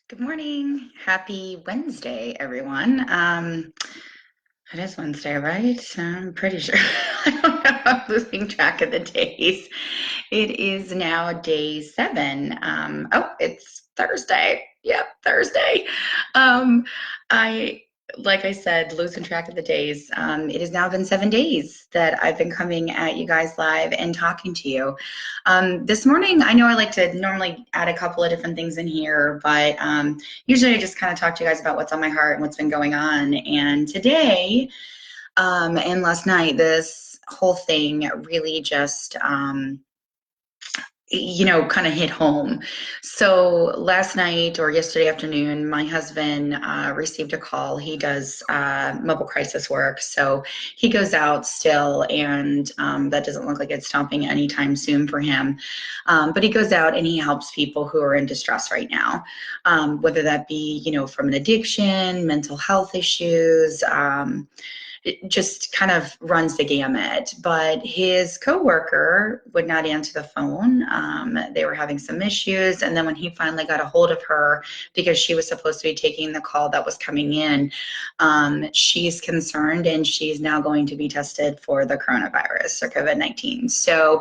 Good morning. Happy Wednesday, everyone. It is Wednesday, right? I'm pretty sure. I don't know. I'm losing track of the days. It is now day 7. Oh, it's Thursday. Yep, Thursday. Um, I, like I said, losing track of the days. It has now been 7 days that I've been coming at you guys live and talking to you. This morning, I know I like to normally add a couple of different things in here, but usually I just kind of talk to you guys about what's on my heart and what's been going on. And today, and last night, this whole thing really just kind of hit home. So last night or yesterday afternoon, my husband received a call. He does mobile crisis work. So he goes out still, and that doesn't look like it's stopping anytime soon for him. But he goes out and he helps people who are in distress right now, whether that be, from an addiction, mental health issues, it just kind of runs the gamut. But his coworker would not answer the phone. They were having some issues, and then when he finally got a hold of her, because she was supposed to be taking the call that was coming in, she's concerned, and she's now going to be tested for the coronavirus or COVID-19. So.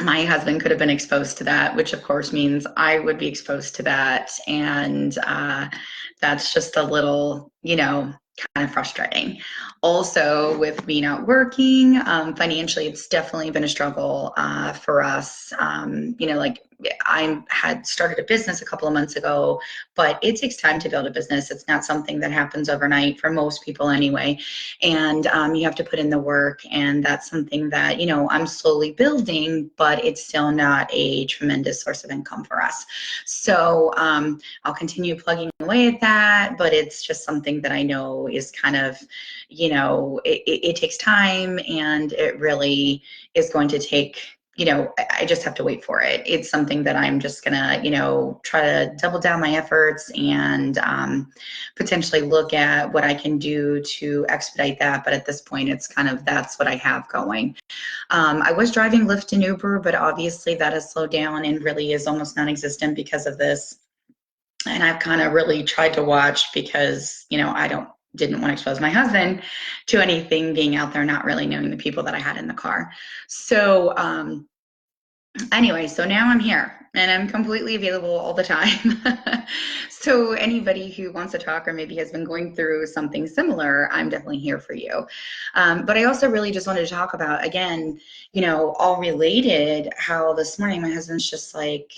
My husband could have been exposed to that, which of course means I would be exposed to that. And that's just a little, kind of frustrating. Also, with me not working, financially, it's definitely been a struggle for us. Like I had started a business a couple of months ago, but it takes time to build a business. It's not something that happens overnight for most people anyway. And you have to put in the work. And that's something that, I'm slowly building, but it's still not a tremendous source of income for us. So I'll continue plugging away at that, but it's just something that I know is kind of, it takes time, and it really is going to take, I just have to wait for it. It's something that I'm just gonna, try to double down my efforts and potentially look at what I can do to expedite that. But at this point, it's kind of, that's what I have going. I was driving Lyft and Uber, but obviously that has slowed down and really is almost non-existent because of this. And I've kind of really tried to watch because, I didn't want to expose my husband to anything being out there, not really knowing the people that I had in the car. So anyway, so now I'm here and I'm completely available all the time. So anybody who wants to talk or maybe has been going through something similar, I'm definitely here for you. But I also really just wanted to talk about, again, all related, how this morning my husband's just like,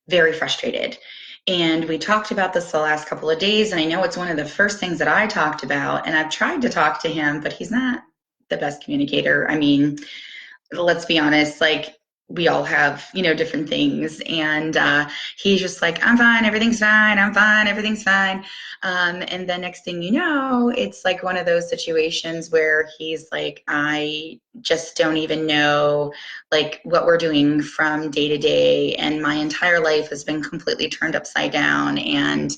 very frustrated. And we talked about this the last couple of days, and I know it's one of the first things that I talked about, and I've tried to talk to him, but he's not the best communicator. I mean, let's be honest, like we all have, different things. And he's just like, I'm fine, everything's fine, I'm fine, everything's fine. And the next thing you know, it's like one of those situations where he's like, I just don't even know like what we're doing from day to day. And my entire life has been completely turned upside down. And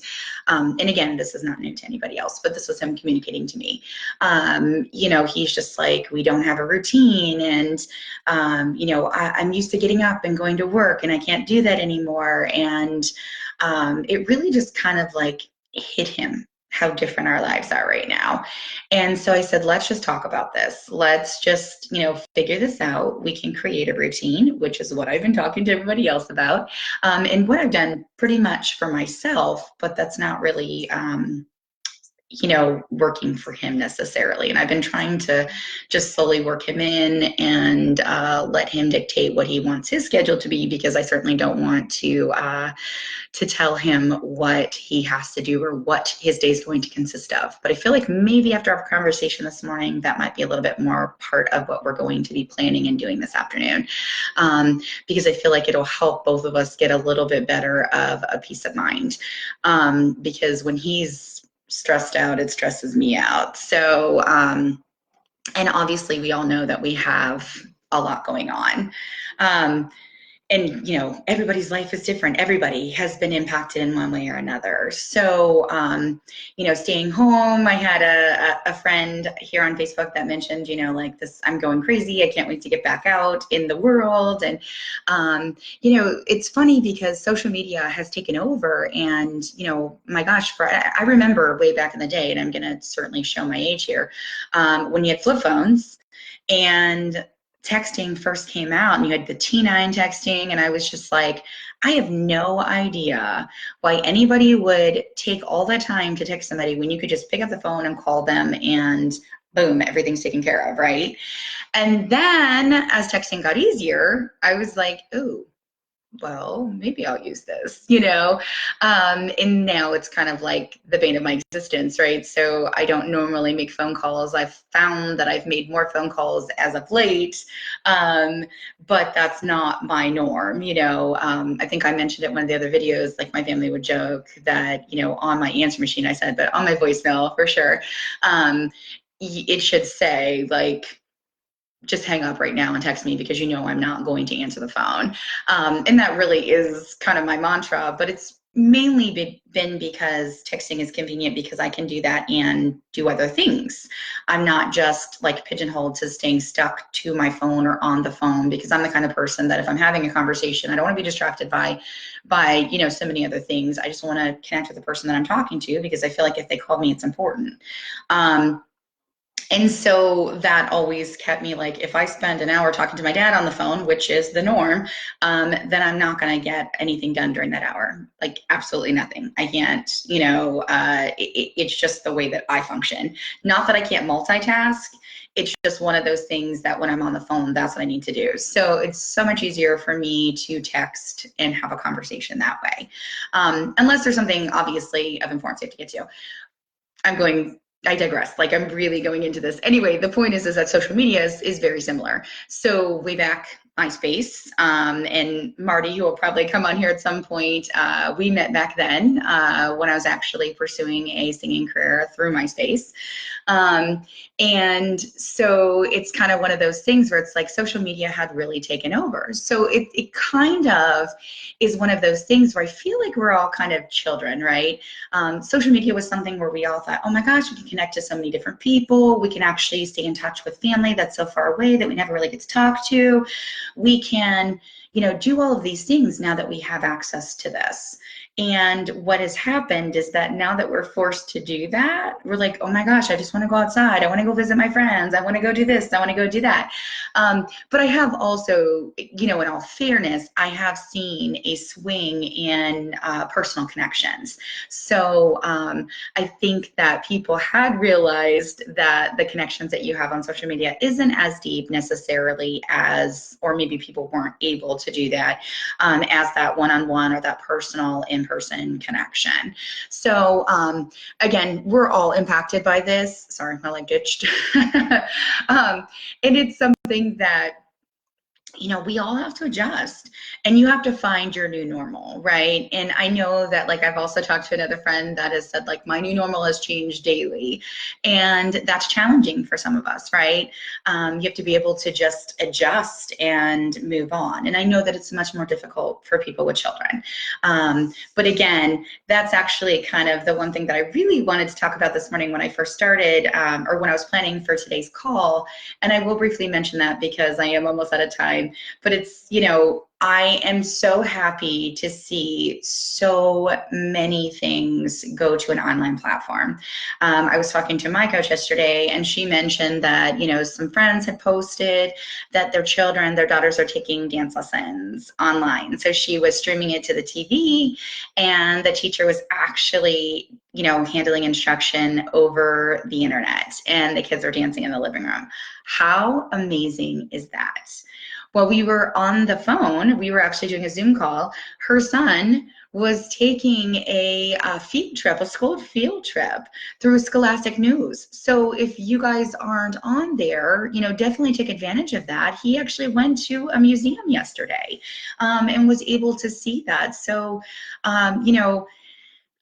again, this is not new to anybody else, but this was him communicating to me. He's just like, we don't have a routine. And I'm used to getting up and going to work, and I can't do that anymore. And it really just kind of like hit him how different our lives are right now. And so I said, let's just talk about this. Let's just, figure this out. We can create a routine, which is what I've been talking to everybody else about, and what I've done pretty much for myself, but that's not really working for him necessarily. And I've been trying to just slowly work him in and let him dictate what he wants his schedule to be, because I certainly don't want to tell him what he has to do or what his day is going to consist of. But I feel like maybe after our conversation this morning, that might be a little bit more part of what we're going to be planning and doing this afternoon, because I feel like it'll help both of us get a little bit better of a peace of mind, because when he's stressed out, it stresses me out. So, and obviously we all know that we have a lot going on. and everybody's life is different. Everybody has been impacted in one way or another. So staying home, I had a friend here on Facebook that mentioned, like this, I'm going crazy, I can't wait to get back out in the world. And it's funny because social media has taken over, and my gosh, I remember way back in the day, and I'm gonna certainly show my age here, when you had flip phones and texting first came out, and you had the T9 texting, and I was just like, I have no idea why anybody would take all that time to text somebody when you could just pick up the phone and call them, and boom, everything's taken care of, right? And then as texting got easier, I was like, ooh, well, maybe I'll use this, and now it's kind of like the bane of my existence, right? So I don't normally make phone calls. I've found that I've made more phone calls as of late, but that's not my norm. I think I mentioned it in one of the other videos, like my family would joke that, on my answer machine, I said, but on my voicemail for sure, it should say like, just hang up right now and text me, because I'm not going to answer the phone. And that really is kind of my mantra, but it's mainly been because texting is convenient, because I can do that and do other things. I'm not just like pigeonholed to staying stuck to my phone or on the phone, because I'm the kind of person that if I'm having a conversation, I don't want to be distracted by so many other things. I just want to connect with the person that I'm talking to, because I feel like if they call me, it's important. And so that always kept me like, if I spend an hour talking to my dad on the phone, which is the norm, then I'm not going to get anything done during that hour. Like absolutely nothing. I can't, it's just the way that I function. Not that I can't multitask. It's just one of those things that when I'm on the phone, that's what I need to do. So it's so much easier for me to text and have a conversation that way. Unless there's something obviously of importance I have to get to. I digress. Like I'm really going into this. Anyway, the point is that social media is very similar. So way back MySpace, and Marty, who will probably come on here at some point, we met back then when I was actually pursuing a singing career through MySpace. And so it's kind of one of those things where it's like social media had really taken over. So it kind of is one of those things where I feel like we're all kind of children, right? Social media was something where we all thought, oh my gosh, we can connect to so many different people. We can actually stay in touch with family that's so far away that we never really get to talk to. We can, do all of these things now that we have access to this. And what has happened is that now that we're forced to do that, we're like, oh my gosh, I just want to go outside. I want to go visit my friends. I want to go do this. I want to go do that. But I have also, in all fairness, I have seen a swing in personal connections. So I think that people had realized that the connections that you have on social media isn't as deep necessarily as, or maybe people weren't able to do that as that one-on-one or that personal in-person connection. So again, we're all impacted by this. Sorry, my leg ditched. And it's something that we all have to adjust, and you have to find your new normal, right? And I know that, like, I've also talked to another friend that has said, like, my new normal has changed daily, and that's challenging for some of us, right? You have to be able to just adjust and move on. And I know that it's much more difficult for people with children. But again, that's actually kind of the one thing that I really wanted to talk about this morning when I first started, or when I was planning for today's call. And I will briefly mention that because I am almost out of time. But it's, I am so happy to see so many things go to an online platform. I was talking to my coach yesterday, and she mentioned that, some friends had posted that their children, their daughters are taking dance lessons online. So she was streaming it to the TV, and the teacher was actually, handling instruction over the internet, and the kids are dancing in the living room. How amazing is that? While we were on the phone, we were actually doing a Zoom call. Her son was taking a field trip, a school field trip through Scholastic News. So if you guys aren't on there, definitely take advantage of that. He actually went to a museum yesterday and was able to see that. So,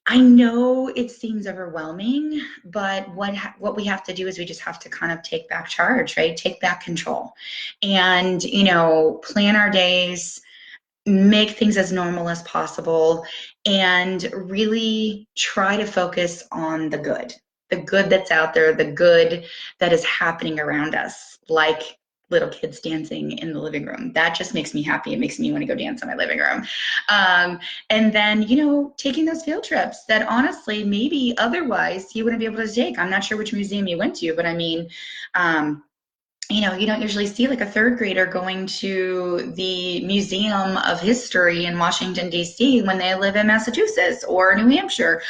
I know it seems overwhelming, but what we have to do is we just have to kind of take back charge, right? Take back control, and plan our days. make things as normal as possible, and really try to focus on the good that's out there, the good that is happening around us, like little kids dancing in the living room. That just makes me happy. It makes me want to go dance in my living room. And then, you know, taking those field trips that honestly, maybe otherwise you wouldn't be able to take. I'm not sure which museum you went to, but I mean, you know, you don't usually see like a third grader going to the Museum of History in Washington, D.C. when they live in Massachusetts or New Hampshire.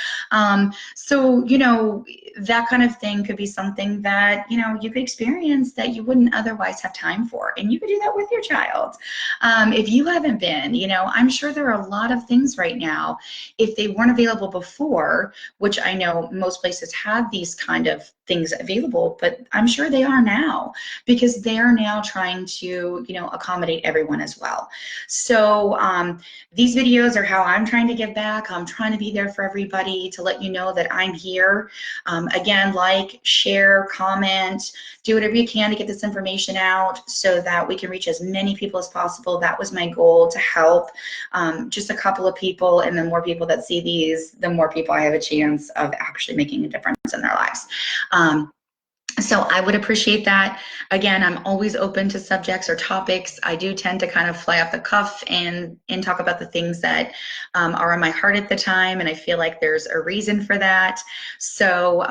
So, you know, that kind of thing could be something that, you know, you could experience that you wouldn't otherwise have time for. And you could do that with your child. If you haven't been, you know, I'm sure there are a lot of things right now, if they weren't available before, which I know most places have these kind of things available, but I'm sure they are now, because they're now trying to, you know, accommodate everyone as well. So these videos are how I'm trying to give back. I'm trying to be there for everybody to let you know that I'm here. Again, like, share, comment, do whatever you can to get this information out so that we can reach as many people as possible. That was my goal, to help just a couple of people, and the more people that see these, the more people I have a chance of actually making a difference in their lives. So I would appreciate that. Again, I'm always open to subjects or topics. I do tend to kind of fly off the cuff and talk about the things that are on my heart at the time, and I feel like there's a reason for that. So,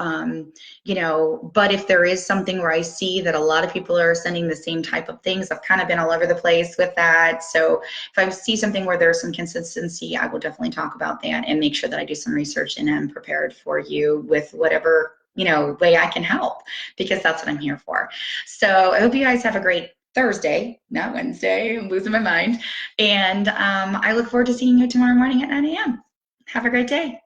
you know, but if there is something where I see that a lot of people are sending the same type of things, I've kind of been all over the place with that. So if I see something where there's some consistency, I will definitely talk about that and make sure that I do some research and am prepared for you with whatever, you know, way I can help, because that's what I'm here for. So I hope you guys have a great Thursday, not Wednesday. I'm losing my mind. And I look forward to seeing you tomorrow morning at 9 a.m. Have a great day.